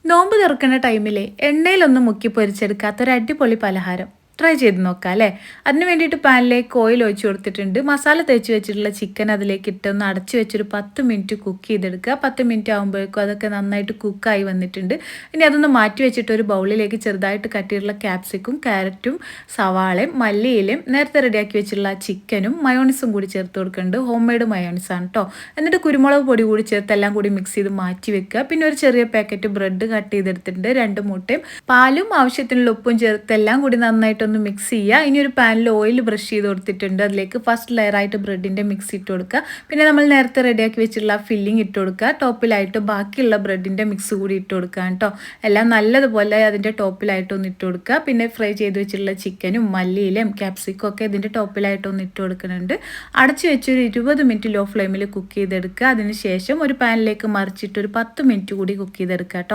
നോമ്പ് തുറക്കുന്ന ടൈമിൽ എണ്ണയിലൊന്നും മുക്കി പൊരിച്ചെടുക്കാത്ത ഒരു അടിപൊളി പലഹാരം ട്രൈ ചെയ്ത് നോക്കാം അല്ലേ. അതിന് വേണ്ടിയിട്ട് പാനിലേക്ക് ഓയിൽ ഒഴിച്ച് കൊടുത്തിട്ടുണ്ട്. മസാല തേച്ച് വെച്ചിട്ടുള്ള ചിക്കൻ അതിലേക്ക് ഇട്ട് ഒന്ന് അടച്ച് വെച്ചൊരു 10 മിനിറ്റ് കുക്ക് ചെയ്തെടുക്കുക. 10 മിനിറ്റ് ആകുമ്പോഴേക്കും അതൊക്കെ നന്നായിട്ട് കുക്കായി വന്നിട്ടുണ്ട്. ഇനി അതൊന്ന് മാറ്റി വെച്ചിട്ട് ഒരു ബൗളിലേക്ക് ചെറുതായിട്ട് കട്ടിയുള്ള ക്യാപ്സിക്കും ക്യാരറ്റും സവാളയും മല്ലിയിലയും നേരത്തെ റെഡിയാക്കി വെച്ചിട്ടുള്ള ചിക്കനും മയോണിസും കൂടി ചേർത്ത് കൊടുക്കുന്നുണ്ട്. ഹോം മെയ്ഡ് മയോണിസാണ് കേട്ടോ. എന്നിട്ട് കുരുമുളക് പൊടി കൂടി ചേർത്ത് എല്ലാം കൂടി മിക്സ് ചെയ്ത് മാറ്റി വെക്കുക. പിന്നെ ഒരു ചെറിയ പാക്കറ്റ് ബ്രെഡ് കട്ട് ചെയ്തെടുത്തിട്ടുണ്ട്. 2 മുട്ടയും പാലും ആവശ്യത്തിനുള്ള ഉപ്പും ചേർത്ത് എല്ലാം കൂടി നന്നായിട്ട് ഒന്ന് മിക്സ് ചെയ്യുക. ഇനി ഒരു പാനിൽ ഓയിൽ ബ്രഷ് ചെയ്ത് കൊടുത്തിട്ടുണ്ട്. അതിലേക്ക് ഫസ്റ്റ് ലെയറായിട്ട് ബ്രെഡിൻ്റെ മിക്സ് ഇട്ട് കൊടുക്കുക. പിന്നെ നമ്മൾ നേരത്തെ റെഡിയാക്കി വെച്ചിട്ടുള്ള ഫില്ലിംഗ് ഇട്ട് കൊടുക്കുക. ടോപ്പിലായിട്ട് ബാക്കിയുള്ള ബ്രെഡിൻ്റെ മിക്സ് കൂടി ഇട്ട് കൊടുക്കുക കേട്ടോ. എല്ലാം നല്ലതുപോലെ അതിൻ്റെ ടോപ്പിലായിട്ടൊന്ന് ഇട്ട് കൊടുക്കുക. പിന്നെ ഫ്രൈ ചെയ്ത് വെച്ചിട്ടുള്ള ചിക്കനും മല്ലിയിലും ക്യാപ്സിക്കും ഒക്കെ ഇതിൻ്റെ ടോപ്പിലായിട്ടൊന്ന് ഇട്ട് കൊടുക്കുന്നുണ്ട്. അടച്ച് വെച്ചൊരു 20 മിനിറ്റ് ലോ ഫ്ലെയിമിൽ കുക്ക് ചെയ്തെടുക്കുക. അതിന് ശേഷം ഒരു പാനിലേക്ക് മറിച്ചിട്ട് ഒരു 10 മിനിറ്റ് കൂടി കുക്ക് ചെയ്തെടുക്കുക കേട്ടോ.